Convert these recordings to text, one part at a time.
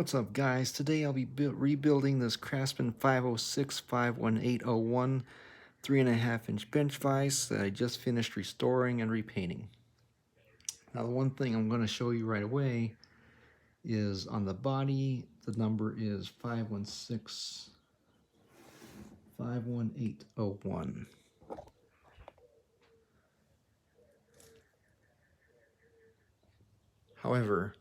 What's up, guys? Today I'll be rebuilding this Craftsman 506-51801 3.5-inch bench vise that I just finished restoring and repainting. Now, the one thing I'm going to show you right away is on the body, the number is 516-51801. However,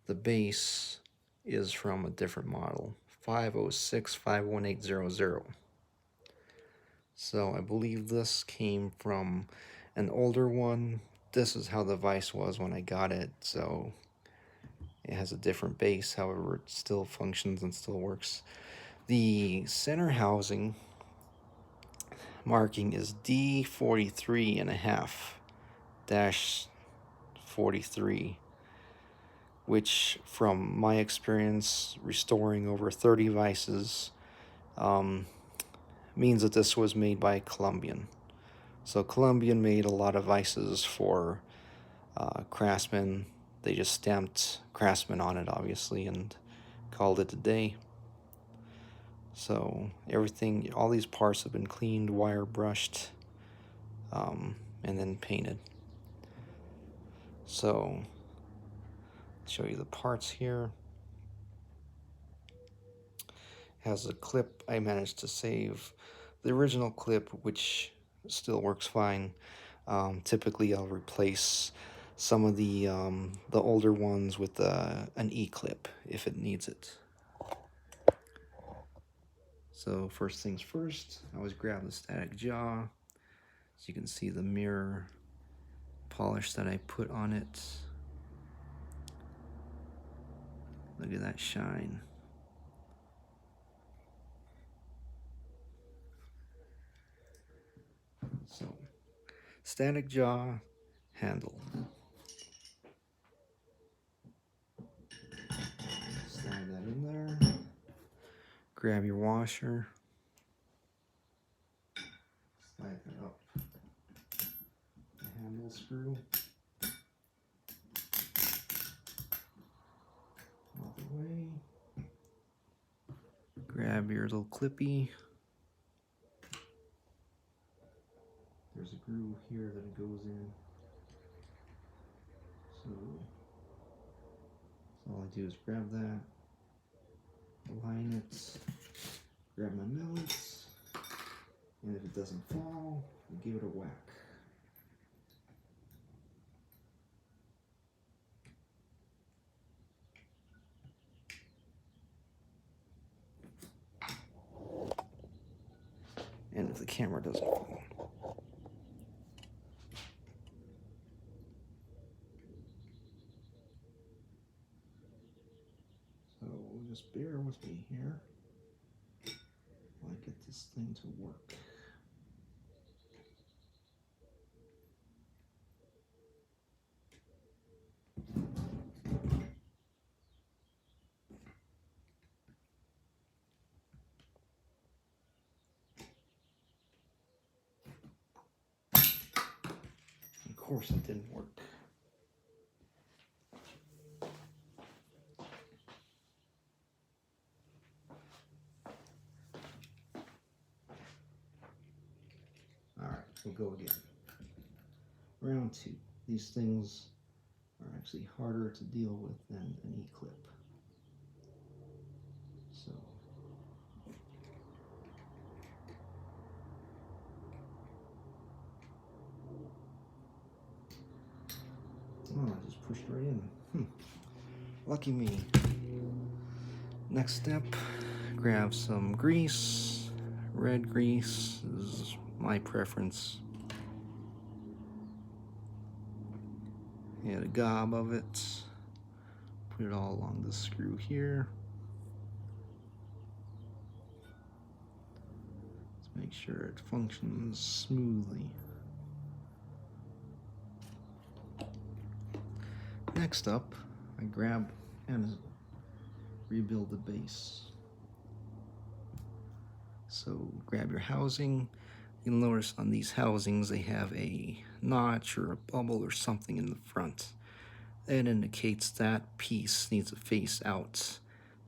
the base is from a different model, 506-51800. So I believe this came from an older one. This is how the vise was when I got it, so it has a different base. However, it still functions and still works. The center housing marking is D43.5-43, which from my experience restoring over 30 vises means that this was made by Colombian. So Colombian made a lot of vices for craftsman. They just stamped craftsman on it, obviously, and called it a day. So everything, all these parts have been cleaned, wire brushed, and then painted. So I'll show you the parts here. Has a clip. I managed to save the original clip, which still works fine. Typically I'll replace some of the older ones with an E-clip if it needs it. So first things first, I always grab the static jaw. So you can see the mirror polish that I put on it. Look at that shine. So, static jaw handle. Slide that in there. Grab your washer. Slide that up the handle screw. Out the way. Grab your little clippy. There's a groove here that it goes in. So all I do is grab that, align it, grab my millets, and if it doesn't fall, I give it a whack. And if the camera doesn't fall. So just bear with me here while I get this thing to work. Of course it didn't work. Alright, we'll go again. Round two. These things are actually harder to deal with than an E-clip. So oh, I just pushed right in. Lucky me. Next step, grab some grease. Red grease is my preference. Add a gob of it. Put it all along the screw here. Let's make sure it functions smoothly. Next up, I grab and rebuild the base. So grab your housing. You'll notice on these housings they have a notch or a bubble or something in the front. That indicates that piece needs to face out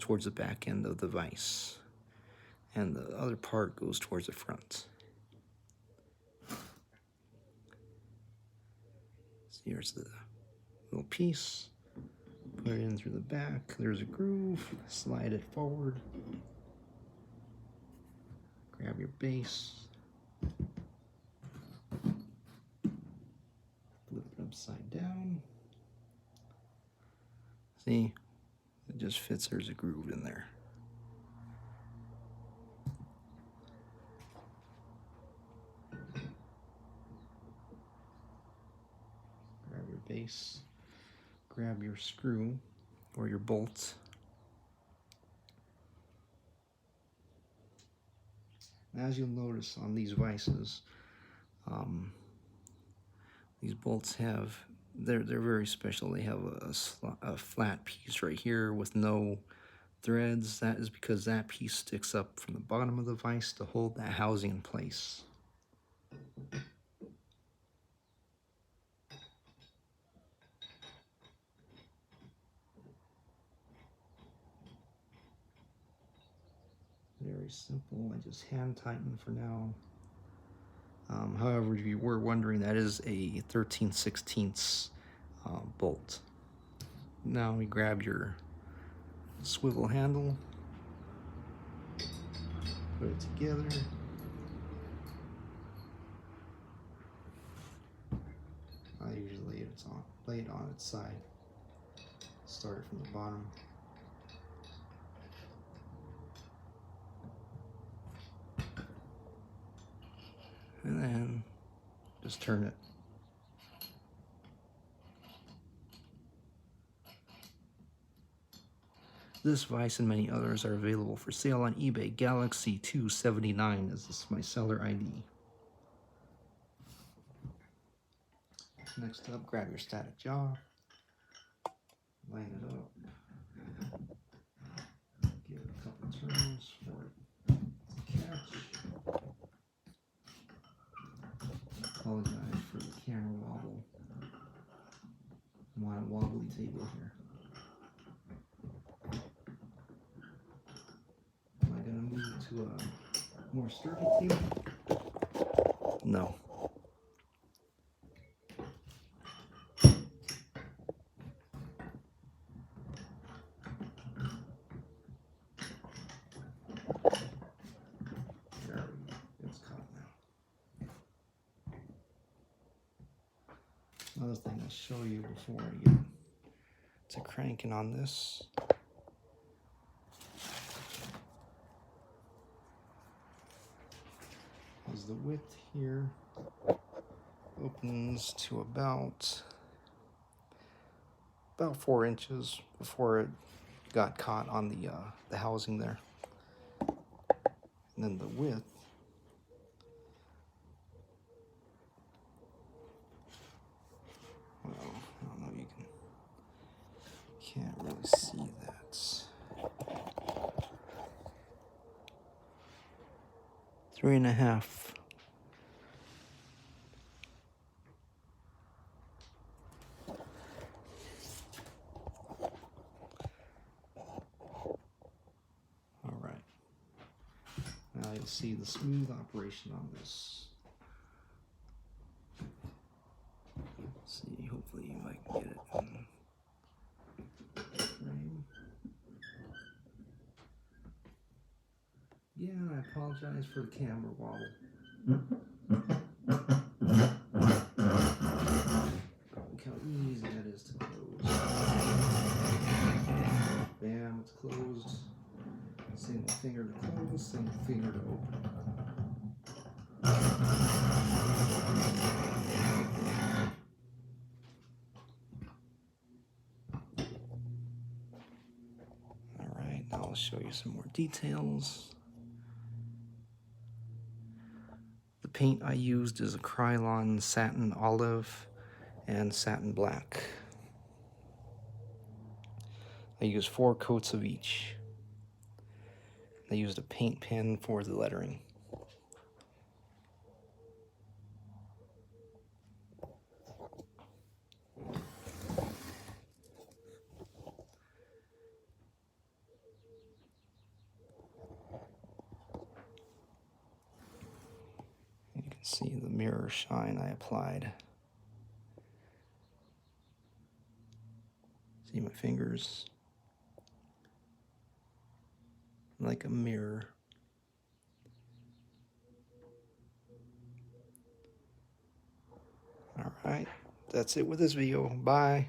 towards the back end of the vise, and the other part goes towards the front. So here's the little piece. Put it in through the back. There's a groove. Slide it forward. Grab your base. Flip it upside down. See? It just fits. There's a groove in there. Grab your base. Grab your screw or your bolt. As you'll notice on these vises, these bolts have, they're very special. They have a flat piece right here with no threads. That is because that piece sticks up from the bottom of the vise to hold that housing in place. Very simple. I just hand tighten for now. However, if you were wondering, that is a 13/16 bolt. Now we grab your swivel handle, put it together. I usually lay it on its side. Start it from the bottom. And then just turn it. This vise and many others are available for sale on eBay. Galaxy279 is my seller ID. Next up, grab your static jaw, line it up, give it a couple turns for it to catch. Apologize for the camera wobble. I'm on a wobbly table here. Am I going to move to a more sturdy table? No. There we go. It's caught now. Another thing I'll show you before I get to cranking on this. Is the width here opens to about 4 inches before it got caught on the housing there. And then the width well, I don't know, you can't really see that. 3.5. All right. Now you'll see the smooth operation on this. Let's see, hopefully I can get it in frame. Yeah, I apologize for the camera wobble. Look how easy that is to close. Bam, it's closed. Single finger to close, single finger to open. Alright, now I'll show you some more details. The paint I used is a Krylon satin olive and satin black. I used 4 coats of each. I used a paint pen for the lettering. You can see the mirror shine I applied. See my fingers? Like a mirror. Alright, that's it with this video. Bye.